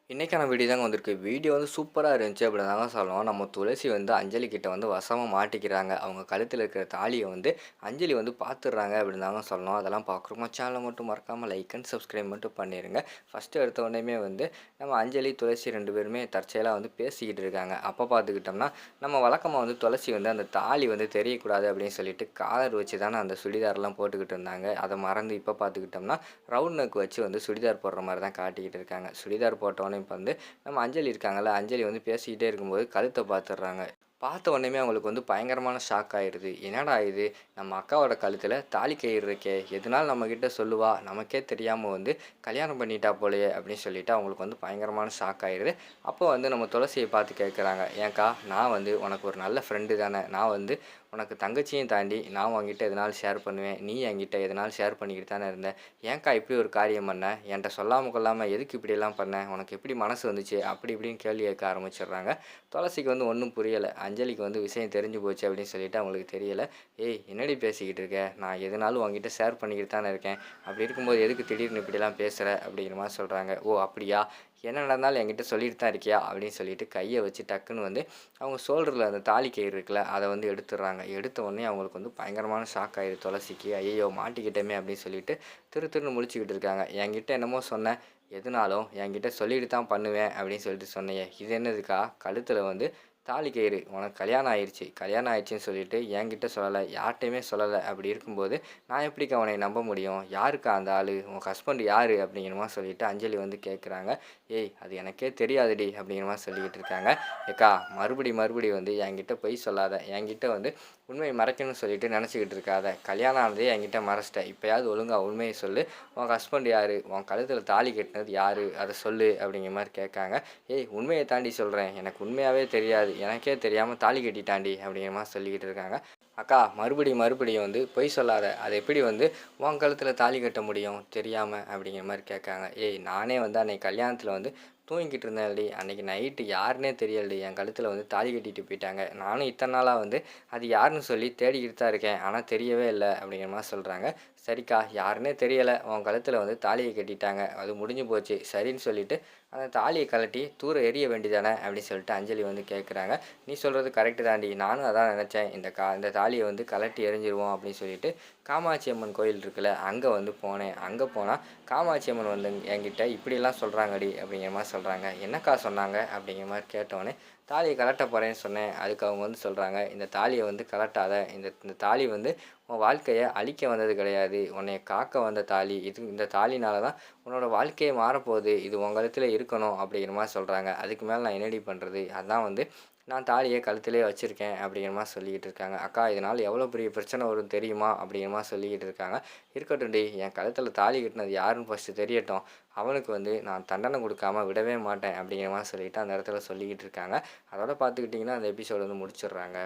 இன்னைக்கான வீடியோ தாங்க வந்திருக்கு. வீடியோ வந்து சூப்பரா இருந்துச்சு அப்படின்னு தாங்க சொல்லணும். நம்ம துளசி வந்து அஞ்சலி கிட்ட வந்து வசமா மாட்டிக்கிறாங்க. அவங்க கழுத்துல இருக்கிற தாலிய வந்து அஞ்சலி வந்து பார்த்துடுறாங்க அப்படின்னு தாங்க சொல்லணும். அதெல்லாம் பார்க்குறோமா சேனலை மட்டும் மறக்காம லைக் அண்ட் சப்ஸ்கிரைப் மட்டும் பண்ணிருங்க. ஃபர்ஸ்ட்டு எடுத்த உடனேயுமே வந்து நம்ம அஞ்சலி, துளசி 2 பேருமே தற்செயலா வந்து பேசிக்கிட்டு இருக்காங்க. அப்போ பார்த்துக்கிட்டோம்னா, நம்ம வழக்கமா வந்து துளசி வந்து அந்த தாலி வந்து தெரியக்கூடாது அப்படின்னு சொல்லிட்டு காலர் வச்சு தானே அந்த சுடிதார்லாம் போட்டுக்கிட்டு இருந்தாங்க. அதை மறந்து இப்போ பார்த்துக்கிட்டோம்னா, ரவுண்ட் நெக் வச்சு வந்து சுடிதார் போடுற மாரி தான் காட்டிக்கிட்டு இருக்காங்க. சுடிதார் போட்டோனே இப்ப வந்து நம்ம அஞ்சலி இருக்காங்கல்ல, அஞ்சலி வந்து பேசிக்கிட்டே இருக்கும்போது கழுத்த பார்த்துடுறாங்க. பார்த்த உடனேயுமே அவங்களுக்கு வந்து பயங்கரமான ஷாக் ஆயிடுது. என்னடா இது! நம்ம அக்காவோட கழுத்தில தாலி கயிறு இருக்கே! எதுனாலும் நம்மகிட்ட சொல்லுவா, நமக்கே தெரியாம வந்து கல்யாணம் பண்ணிட்டா போலயே! அப்படின்னு சொல்லிட்டு அவங்களுக்கு வந்து பயங்கரமான ஷாக் ஆயிருது. அப்போ வந்து நம்ம துளசிய பார்த்து கேட்குறாங்க, ஏன்க்கா நான் வந்து உனக்கு ஒரு நல்ல ஃப்ரெண்டு தானே! நான் வந்து உனக்கு தங்கச்சியும் தாண்டி நான் உன்கிட்ட எதனாலும் ஷேர் பண்ணுவேன். நீ என்கிட்ட எதனாலும் ஷேர் பண்ணிக்கிட்டு தானே இருந்த. ஏன்க்கா இப்படி ஒரு காரியம் பண்ண? என்ட்ட சொல்லாம கொள்ளாம எதுக்கு இப்படியெல்லாம் பண்ண? உனக்கு எப்படி மனசு வந்துச்சு? அப்படி இப்படின்னு கேள்வி கேட்க ஆரம்பிச்சிடுறாங்க. துளசிக்கு வந்து ஒன்றும் புரியல. அஞ்சலிக்கு வந்து விஷயம் தெரிஞ்சு போச்சு அப்படின்னு சொல்லிட்டு அவங்களுக்கு தெரியல. ஏய் என்னடி பேசிக்கிட்டு இருக்க? நான் எதுனாலும் உன்கிட்ட ஷேர் பண்ணிக்கிட்டு தானே இருக்கேன். அப்படி இருக்கும்போது எதுக்கு திடீர்னு இப்படிலாம் பேசுற? அப்படிங்கிற மாரி சொல்றாங்க. ஓ! அப்படியா? என்ன நடந்தாலும் என்கிட்ட சொல்லிட்டு தான் இருக்கியா? அப்படின்னு சொல்லிட்டு கைய வச்சு டக்குன்னு வந்து அவங்க ஷோல்டர்ல அந்த தாலி கயிறு இருக்குல்ல, அத வந்து எடுத்துடுறாங்க. எடுத்த உடனே அவங்களுக்கு வந்து பயங்கரமான ஷாக் ஆயிடுது துளசிக்கு. ஐயய்யோ! மாட்டிக்கிட்டோமே அப்படின்னு சொல்லிட்டு திரு திருன்னு முழிச்சுக்கிட்டு இருக்காங்க. என்கிட்ட என்னமோ சொன்ன, எதுனாலும் என்கிட்ட சொல்லிட்டு தான் பண்ணுவேன் அப்படின்னு சொல்லிட்டு சொன்னியே. இது என்னதுக்கா? கழுத்துல வந்து தாலி கயிறு. உனக்கு கல்யாணம் ஆயிருச்சு. கல்யாணம் ஆயிருச்சுன்னு சொல்லிட்டு என்கிட்ட சொல்லல. யார்ட்டயுமே சொல்லல. அப்படி இருக்கும்போது நான் எப்படிக்கா உன்னைய நம்ப முடியும்? யாருக்கா அந்த ஆளு? உன் ஹஸ்பண்ட் யாரு? அப்படிங்கிற மாரி சொல்லிட்டு அஞ்சலி வந்து கேட்குறாங்க. ஏய் அது எனக்கே தெரியாதுடி அப்படிங்கிற மாரி சொல்லிக்கிட்டு இருக்காங்க. ஏக்கா மறுபடி வந்து என்கிட்ட பொய் சொல்லாத. என்கிட்ட வந்து உண்மைய மறைக்கணும்னு சொல்லிட்டு நெனச்சுக்கிட்டு இருக்காத. கல்யாணம் ஆனதே என்கிட்ட மறைச்சிட்ட. இப்பயாவது ஒழுங்கா உண்மைய சொல்லு. உன் ஹஸ்பண்ட் யாரு? உன் கழுத்துல தாலி கட்டினது யாரு? அத சொல்லு அப்படிங்கிற மாரி கேட்காங்க. ஏய் உண்மைய தாண்டி சொல்றேன். எனக்கு உண்மையாவே தெரியாது. எனக்கே தெரியாம தாலி கட்டிட்டான்டி அப்படிங்கிற மாரி சொல்லிக்கிட்டு இருக்காங்க. அக்கா மறுபடியும் வந்து பொய் சொல்லாத. அது எப்படி வந்து உன் கழுத்துல தாலி கட்ட முடியும் தெரியாம? அப்படிங்கிற மாரி கேட்காங்க. ஏய் நானே வந்து அன்னைக்கு கல்யாணத்துல வந்து தூங்கிக்கிட்டு இருந்தேன்டி. அன்னைக்கு நைட்டு யாருன்னே தெரியலடி. என் கழுத்துல வந்து தாலி கட்டிட்டு போயிட்டாங்க. நானும் இத்தன நாளா வந்து அது யாருன்னு சொல்லி தேடிக்கிட்டு தான் இருக்கேன். ஆனா தெரியவே இல்ல அப்படிங்கிற மாரி சொல்றாங்க. சரிக்கா யாருன்னே தெரியல. உன் கழுத்துல வந்து தாலிய கட்டிட்டாங்க. அது முடிஞ்சு போச்சு. சரின்னு சொல்லிட்டு அந்த தாலிய கழட்டி தூர எறிய வேண்டியதானே அப்படின்னு சொல்லிட்டு அஞ்சலி வந்து கேட்குறாங்க. நீ சொல்றது கரெக்ட்டு தான்டி. நானும் அதான் நெனச்சேன். இந்த தாலிய வந்து கழட்டி எறிஞ்சிருவோம் அப்படின்னு சொல்லிட்டு காமாட்சி அம்மன் கோயில் இருக்குல்ல, அங்க வந்து போனேன். அங்க போனா காமாட்சி அம்மன் வந்து என்கிட்ட இப்படியெல்லாம் சொல்றாங்கடி அப்படிங்கிற மாரி சொல்றாங்க. என்னக்கா சொன்னாங்க? அப்படிங்கிற மாரி கேட்டோனே, தாலிய கழட்ட போறேன்னு சொன்னேன். அதுக்கு அவங்க வந்து சொல்றாங்க, இந்த தாலிய வந்து கழட்டாத. இந்த தாலி வந்து உன் வாழ்க்கைய அழிக்க வந்தது கிடையாது. உன்னைய காக்க வந்த தாலி. இந்த தாலினால தான் உன்னோட வாழ்க்கையே மாறப்போகுது. இது உன் கழுத்துல இருக்கணும் அப்படிங்கிற மாரி சொல்றாங்க. அதுக்கு மேல நான் என்னடி பண்றது? அதான் வந்து நான் தாலிய கழுத்திலேயே வச்சிருக்கேன் அப்படிங்கிற மாரி சொல்லிக்கிட்டு இருக்காங்க. அக்கா இதனால எவ்வளோ பெரிய பிரச்சனை வரும் தெரியுமா? அப்படிங்கிற மாரி சொல்லிக்கிட்டு இருக்காங்க. இருக்கட்டும்டி என் கழுத்துல தாலி கட்டினது யாருன்னு ஃபர்ஸ்ட்டு தெரியட்டும். அவனுக்கு வந்து நான் தண்டனை குடுக்காம விடவே மாட்டேன் அப்படிங்கிற மாரி சொல்லிட்டு அந்த இடத்துல சொல்லிக்கிட்டு இருக்காங்க. அதோட பார்த்துக்கிட்டிங்கன்னா அந்த எபிசோட் வந்து முடிச்சிடுறாங்க.